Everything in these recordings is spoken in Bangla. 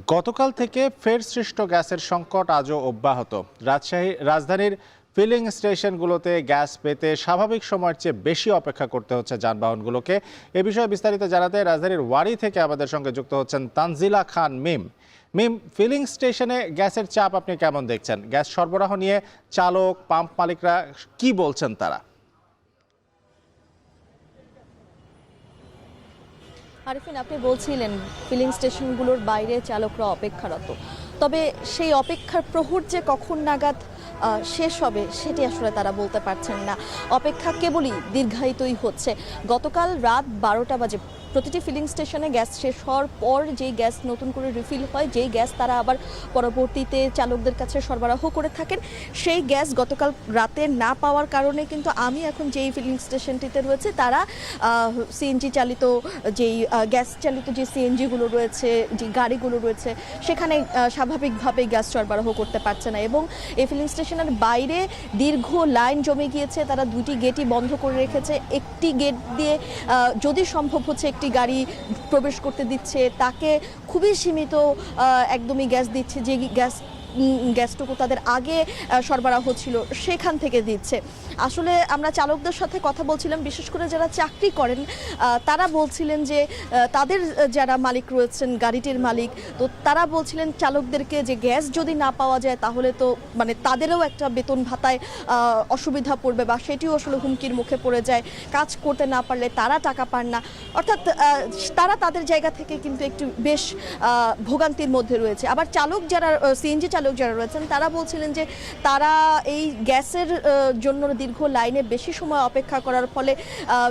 গতকাল থেকে ফের সৃষ্ট গ্যাসের সংকট আজও অব্যাহত। রাজধানীর ফিলিং স্টেশনগুলোতে গ্যাস পেতে স্বাভাবিক সময়ের চেয়ে বেশি অপেক্ষা করতে হচ্ছে যানবাহনগুলোকে। এ বিষয়ে বিস্তারিত জানাতে রাজধানীর ওয়ারি থেকে আমাদের সঙ্গে যুক্ত হচ্ছেন তানজিলা খান মিম। মিম, ফিলিং স্টেশনে গ্যাসের চাপ আপনি কেমন দেখছেন? গ্যাস সরবরাহ নিয়ে চালক, পাম্প মালিকরা কি বলছেন তারা? আরিফিন, আপনি বলছিলেন ফিলিং স্টেশনগুলোর বাইরে চালকরা অপেক্ষারত, তবে সেই অপেক্ষার প্রহর যে কখন নাগাদ শেষ হবে সেটি আসলে তারা বলতে পারছেন না। অপেক্ষা কেবলই দীর্ঘায়িতই হচ্ছে। গতকাল রাত 12টা বাজে প্রতিটি ফিলিং স্টেশনে গ্যাস শেষ হওয়ার পর যেই গ্যাস নতুন করে রিফিল হয়, যেই গ্যাস তারা আবার পরবর্তীতে চালকদের কাছে সরবরাহ করে থাকেন, সেই গ্যাস গতকাল রাতে না পাওয়ার কারণে কিন্তু আমি এখন যেই ফিলিং স্টেশনটিতে রয়েছে তারা সিএনজি চালিত যেই গ্যাস চালিত যে সিএনজিগুলো রয়েছে, যে গাড়িগুলো রয়েছে, সেখানে স্বাভাবিকভাবে গ্যাস সরবরাহ করতে পারছে না। এবং এই ফিলিং স্টেশনের বাইরে দীর্ঘ লাইন জমে গিয়েছে। তারা দুটি গেটই বন্ধ করে রেখেছে। একটি গেট দিয়ে যদি সম্ভব হচ্ছে একটি গাড়ি প্রবেশ করতে দিচ্ছে, তাকে খুবই সীমিত একদমই গ্যাস দিচ্ছে। যে গ্যাসটুকু তাদের আগে সরবরাহ ছিল সেখান থেকে দিচ্ছে। আসলে আমরা চালকদের সাথে কথা বলছিলাম, বিশেষ করে যারা চাকরি করেন তারা বলছিলেন যে তাদের যারা মালিক রয়েছেন, গাড়িটির মালিক, তো তারা বলছিলেন চালকদেরকে যে গ্যাস যদি না পাওয়া যায় তাহলে তো মানে তাদেরও একটা বেতন ভাতায় অসুবিধা পড়বে, বা সেটিও আসলে হুমকির মুখে পড়ে যায়। কাজ করতে না পারলে তারা টাকা পান না। অর্থাৎ তারা তাদের জায়গা থেকে কিন্তু একটু বেশ ভোগান্তির মধ্যে রয়েছে। আবার চালক যারা সিএনজি চালক যারা রয়েছেন তারা বলছিলেন যে তারা এই গ্যাসের জন্য দীর্ঘ লাইনে বেশি সময় অপেক্ষা করার ফলে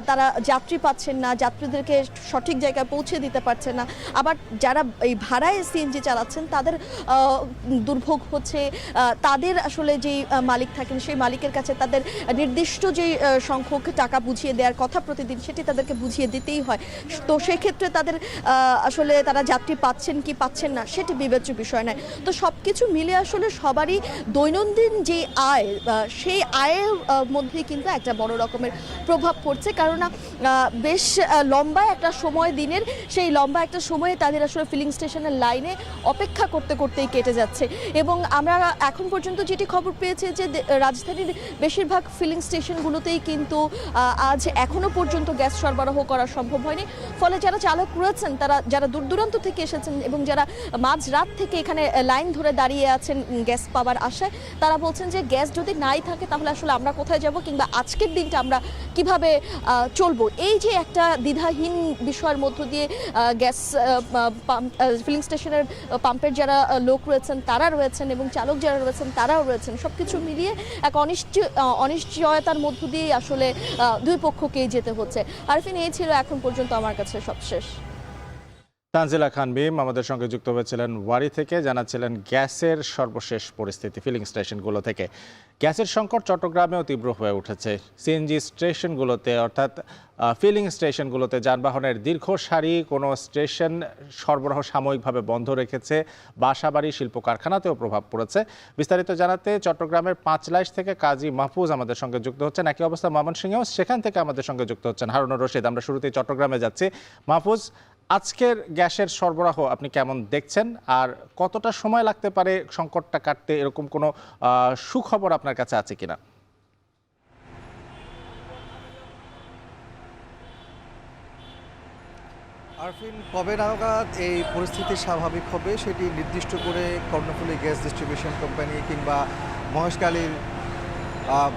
তারা যাত্রী পাচ্ছেন না, যাত্রীদেরকে সঠিক জায়গায় পৌঁছে দিতে পারছে না। আবার যারা এই ভাড়ায় সিএনজি চালাচ্ছেন তাদের দুর্ভোগ হচ্ছে, তাদের আসলে যেই মালিক থাকেন সেই মালিকের কাছে তাদের নির্দিষ্ট যেই সংখ্যক টাকা বুঝিয়ে দেওয়ার কথা প্রতিদিন, সেটি তাদেরকে বুঝিয়ে দিতেই হয়। তো সেক্ষেত্রে তাদের আসলে তারা যাত্রী পাচ্ছেন কি পাচ্ছেন না সেটি বিবেচ্য বিষয় নয়। তো সব কিছু মিলে আসলে সবারই দৈনন্দিন যে আয়, সেই আয়ের মধ্যেই কিন্তু একটা বড় রকমের প্রভাব পড়ছে। কারণ বেশ লম্বা একটা সময় দিনের, সেই লম্বা একটা সময়ে তাদের আসলে ফিলিং স্টেশনের লাইনে অপেক্ষা করতে করতেই কেটে যাচ্ছে। এবং আমরা এখন পর্যন্ত যেটি খবর পেয়েছি যে রাজধানীর বেশিরভাগ ফিলিং স্টেশনগুলোতেই কিন্তু আজ এখনো পর্যন্ত গ্যাস সরবরাহ করা সম্ভব হয়নি। ফলে যারা চালক রয়েছেন, তারা যারা দূর দূরান্ত থেকে এসেছেন এবং যারা মাঝরাত থেকে এখানে লাইন ধরে দাঁড়িয়ে আছেন গ্যাস পাওয়ার আশায়, তারা বলছেন যে গ্যাস যদি নাই থাকে তাহলে আসলে আমরা কোথায় যাব, কিংবা আজকের দিনটা আমরা কিভাবে চলবো। এই যে একটা দ্বিধাহীন বিষয়ের মধ্য দিয়ে গ্যাস ফিলিং স্টেশনের পাম্পের যারা লোক রয়েছেন তারা রয়েছেন এবং চালক যারা রয়েছেন তারাও রয়েছেন, সবকিছু মিলিয়ে এক অনিশ্চয়তার মধ্য দিয়ে আসলে দুই পক্ষকেই যেতে হচ্ছে। আরফিন, এই ছিল এখন পর্যন্ত আমার কাছে সবশেষ। তানজিলা খান মিম আমাদের সঙ্গে যুক্ত হয়েছিলেন ওয়ারি থেকে, জানাচ্ছিলেন গ্যাসের সর্বশেষ পরিস্থিতি ফিলিং স্টেশনগুলো থেকে। গ্যাসের সংকট চট্টগ্রামেও তীব্র হয়ে উঠেছে। সিএনজি স্টেশনগুলোতে অর্থাৎ ফিলিং স্টেশনগুলোতে যানবাহনের দীর্ঘ সারি, কোনো স্টেশন সরবরাহ সাময়িকভাবে বন্ধ রেখেছে। বাসাবাড়ি, শিল্প কারখানাতেও প্রভাব পড়েছে। বিস্তারিত জানাতে চট্টগ্রামের পাঁচলাইশ থেকে কাজী মাহফুজ আমাদের সঙ্গে যুক্ত হচ্ছেন। একই অবস্থা ময়মনসিংহেও, সেখান থেকে আমাদের সঙ্গে যুক্ত হচ্ছেন হারুনুর রশিদ। আমরা শুরুতেই চট্টগ্রামে যাচ্ছি। মাহফুজ, আজকের গ্যাসের সরবরাহ আপনি কেমন দেখছেন, আর কতটা সময় লাগতে পারে সংকটটা কাটতে, এরকম কোনো সুখবর আপনার কাছে আছে কিনা? আরফিন, কবে নাগাদ এই পরিস্থিতি স্বাভাবিক হবে সেটি নির্দিষ্ট করে কর্ণফুলী গ্যাস ডিস্ট্রিবিউশন কোম্পানি কিংবা মহেশখালীর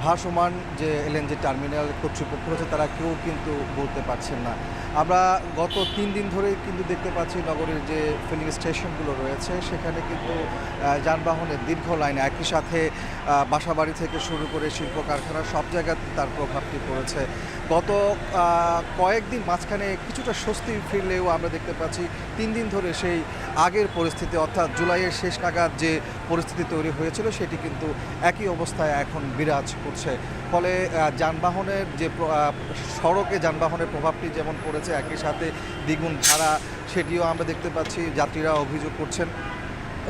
ভাসমান যে এলএনজি টার্মিনাল কর্তৃপক্ষ রয়েছে তারা কেউ কিন্তু বলতে পারছেন না। আমরা গত 3 দিন ধরে কিন্তু দেখতে পাচ্ছি নগরীর যে ফিলিং স্টেশনগুলো রয়েছে সেখানে কিন্তু যানবাহনের দীর্ঘ লাইন, একই সাথে বাসাবাড়ি থেকে শুরু করে শিল্প কারখানা সব জায়গাতে তার প্রভাবটি পড়েছে। গত কয়েকদিন মাঝখানে কিছুটা স্বস্তি ফিরলেও আমরা দেখতে পাচ্ছি 3 দিন ধরে সেই আগের পরিস্থিতি, অর্থাৎ জুলাইয়ের শেষ নাগাদ যে পরিস্থিতি তৈরি হয়েছিল সেটি কিন্তু একই অবস্থায় এখন বিরাজ করছে। ফলে যানবাহনের যে সড়কে যানবাহনের প্রভাবটি যেমন পড়েছে, একই সাথে দ্বিগুণ ভাড়া সেটিও আমরা দেখতে পাচ্ছি, যাত্রীরা অভিযোগ করছেন।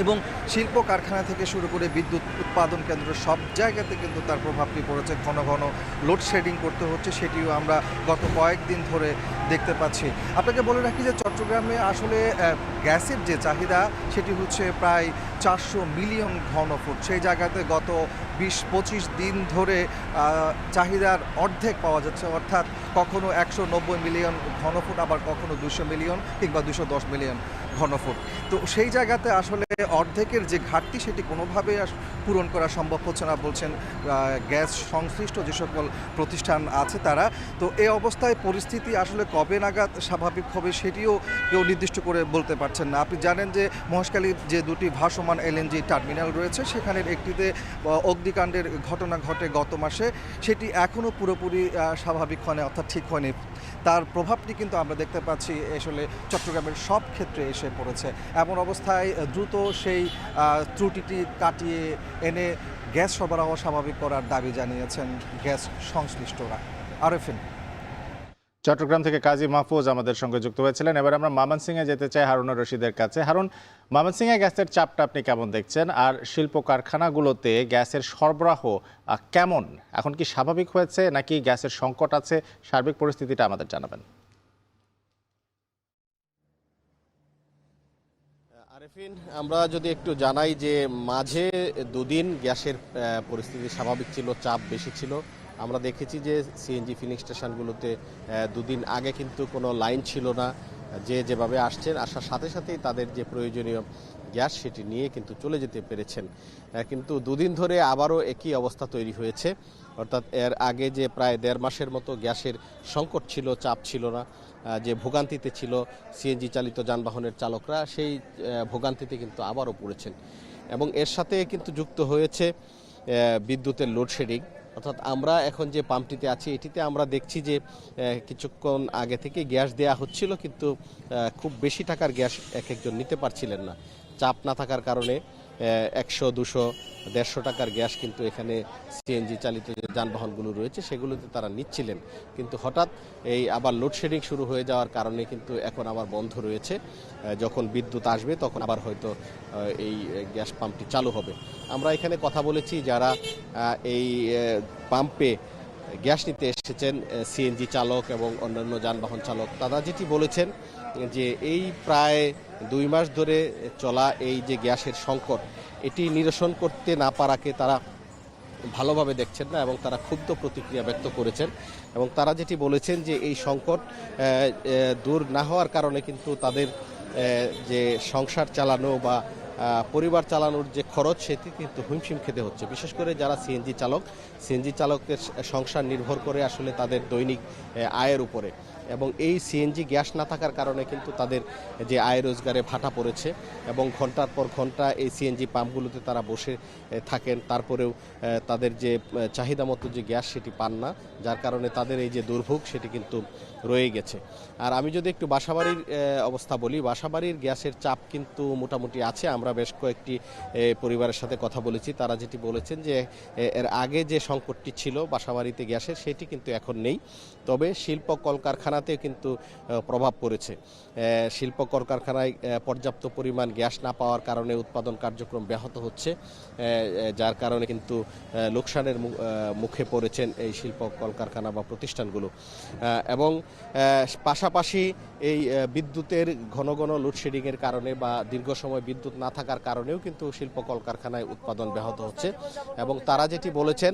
এবং শিল্প কারখানা থেকে শুরু করে বিদ্যুৎ উৎপাদন কেন্দ্র সব জায়গাতে কিন্তু তার প্রভাবটি পড়েছে। ঘন ঘন লোডশেডিং করতে হচ্ছে, সেটিও আমরা গত কয়েকদিন ধরে দেখতে পাচ্ছি। আপনাকে বলে রাখি যে চট্টগ্রামে আসলে গ্যাসের যে চাহিদা সেটি হচ্ছে প্রায় 400 মিলিয়ন ঘনফুট। সেই জায়গাতে গত 20-25 দিন ধরে চাহিদার অর্ধেক পাওয়া যাচ্ছে, অর্থাৎ কখনো 190 মিলিয়ন ঘনফুট, আবার কখনো 200 মিলিয়ন কিংবা 210 মিলিয়ন ঘনফুট। তো সেই জায়গাতে আসলে অর্ধেকের যে ঘাটতি সেটি কোনোভাবে পূরণ করা সম্ভব হচ্ছে না বলছেন গ্যাস সংশ্লিষ্ট যে সকল প্রতিষ্ঠান আছে তারা। তো এই অবস্থায় পরিস্থিতি আসলে কবে নাগাদ স্বাভাবিক হবে সেটিও কেউ নির্দিষ্ট করে বলতে পারছেন না। আপনি জানেন যে মহেশখালীর যে দুটি ভাসমান এলএনজি টার্মিনাল রয়েছে সেখানের একটিতে অগ্নিকাণ্ডের ঘটনা ঘটে গত মাসে, সেটি এখনও পুরোপুরি স্বাভাবিক হয়নি, অর্থাৎ ঠিক হয়নি। তার প্রভাবটি কিন্তু আমরা দেখতে পাচ্ছি আসলে চট্টগ্রামের সব ক্ষেত্রে এসে পড়েছে। এমন অবস্থায় দ্রুত সেই ত্রুটিটি কাটিয়ে এনে গ্যাস সরবরাহ স্বাভাবিক করার দাবি জানিয়েছেন গ্যাস সংশ্লিষ্টরা। আরএফএন। চট্টগ্রাম থেকে কাজী মাহফুজ আমাদের সঙ্গে যুক্ত হয়েছিলেন। এবার আমরা ময়মনসিংহে যেতে চাই হারুনুর রশিদের কাছে। হারুন, ময়মনসিংহে গ্যাসের চাপটা আপনি কেমন দেখছেন, আর শিল্প কারখানাগুলোতে গ্যাসের সরবরাহ কেমন? এখন কি স্বাভাবিক হয়েছে নাকি গ্যাসের সংকট আছে? সার্বিক পরিস্থিতিটা আমাদের জানাবেন। আরেফিন, আমরা যদি একটু জানাই যে মাঝে দুদিন গ্যাসের পরিস্থিতি স্বাভাবিক ছিল, চাপ বেশি ছিল। আমরা দেখেছি যে সিএনজি ফিলিং স্টেশনগুলোতে দুদিন আগে কিন্তু কোনো লাইন ছিল না, যে যেভাবে আসছেন আসার সাথে সাথেই তাদের যে প্রয়োজনীয় গ্যাস সেটি নিয়ে কিন্তু চলে যেতে পেরেছেন। কিন্তু দুদিন ধরে আবারও একই অবস্থা তৈরি হয়েছে, অর্থাৎ এর আগে যে প্রায় 1.5 মাসের মতো গ্যাসের সংকট ছিল, চাপ ছিল না, যে ভোগান্তিতে ছিল সিএনজি চালিত যানবাহনের চালকরা, সেই ভোগান্তিতে কিন্তু আবারও পড়েছেন। এবং এর সাথে কিন্তু যুক্ত হয়েছে বিদ্যুতের লোডশেডিং। অর্থাৎ আমরা এখন যে পাম্পটিতে আছি এটিতে আমরা দেখছি যে কিছুক্ষণ আগে থেকে গ্যাস দেয়া হচ্ছিল, কিন্তু খুব বেশি টাকার গ্যাস এক একজন নিতে পারছিলেন না। চাপ না থাকার কারণে 100, 200, 150 টাকার গ্যাস কিন্তু এখানে সিএনজি চালিত যে যানবাহনগুলো রয়েছে সেগুলোতে তারা নিচ্ছিলেন। কিন্তু হঠাৎ এই আবার লোডশেডিং শুরু হয়ে যাওয়ার কারণে কিন্তু এখন আবার বন্ধ রয়েছে। যখন বিদ্যুৎ আসবে তখন আবার হয়তো এই গ্যাস পাম্পটি চালু হবে। আমরা এখানে কথা বলেছি যারা এই পাম্পে গ্যাস নিতে এসেছেন, সিএনজি চালক এবং অন্যান্য যানবাহন চালক, তারা যেটি বলেছেন যে এই প্রায় 2 মাস ধরে চলা এই যে গ্যাসের সংকট, এটি নিরসন করতে না পারাকে তারা ভালোভাবে দেখছেন না এবং তারা ক্ষুব্ধ প্রতিক্রিয়া ব্যক্ত করেছেন। এবং তারা যেটি বলেছেন যে এই সংকট দূর না হওয়ার কারণে কিন্তু তাদের যে সংসার চালানো বা পরিবার চালানোর যে খরচ সেটি কিন্তু হিমশিম খেতে হচ্ছে। বিশেষ করে যারা সিএনজি চালকের সংসার নির্ভর করে আসলে তাদের দৈনিক আয়ের উপরে, এবং এই সিএনজি গ্যাস না থাকার কারণে কিন্তু তাদের যে আয় রোজগারে ভাটা পড়েছে এবং ঘন্টার পর ঘন্টা এই সিএনজি পাম্পগুলোতে তারা বসে থাকেন, তারপরেও তাদের যে চাহিদা মতো যে গ্যাস সেটি পান না, যার কারণে তাদের এই যে দুর্ভোগ সেটি কিন্তু রয়ে গেছে। আর আমি যদি একটু বাসাবাড়ির অবস্থা বলি, বাসাবাড়ির গ্যাসের চাপ কিন্তু মোটামুটি আছে। আমরা বেশ কয়েকটি পরিবারের সাথে কথা বলেছি, তারা যেটি বলেছেন যে এর আগে যে সংকটটি ছিল বাসাবাড়িতে গ্যাসের সেটি কিন্তু এখন নেই। তবে শিল্প কলকারখানাতে কিন্তু প্রভাব পড়েছে। শিল্প কলকারখানায় পর্যাপ্ত পরিমাণ গ্যাস না পাওয়ার কারণে উৎপাদন কার্যক্রম ব্যাহত হচ্ছে, যার কারণে কিন্তু লোকসানের মুখে পড়েছেন এই শিল্প কলকারখানা বা প্রতিষ্ঠানগুলো। এবং পাশাপাশি এই বিদ্যুতের ঘন ঘন লোডশেডিংয়ের কারণে বা দীর্ঘ সময় বিদ্যুৎ না থাকার কারণেও কিন্তু শিল্প কলকারখানায় উৎপাদন ব্যাহত হচ্ছে। এবং তারা যেটি বলেছেন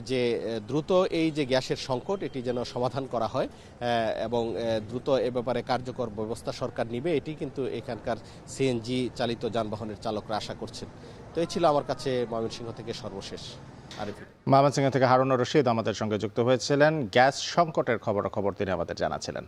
যে দ্রুত এই যে গ্যাসের সংকট এটি যেন সমাধান করা হয় এবং দ্রুত এ ব্যাপারে কার্যকর ব্যবস্থা সরকার নিবে, এটি কিন্তু এখানকার সিএনজি চালিত যানবাহনের চালকরা আশা করছেন। তো এই ছিল আমার কাছে ময়মনসিংহ থেকে সর্বশেষ। ময়মনসিংহ থেকে হারুনুর রশিদ আমাদের সঙ্গে যুক্ত হয়েছিলেন। গ্যাস সংকটের খবর তিনি আমাদের জানাচ্ছিলেন।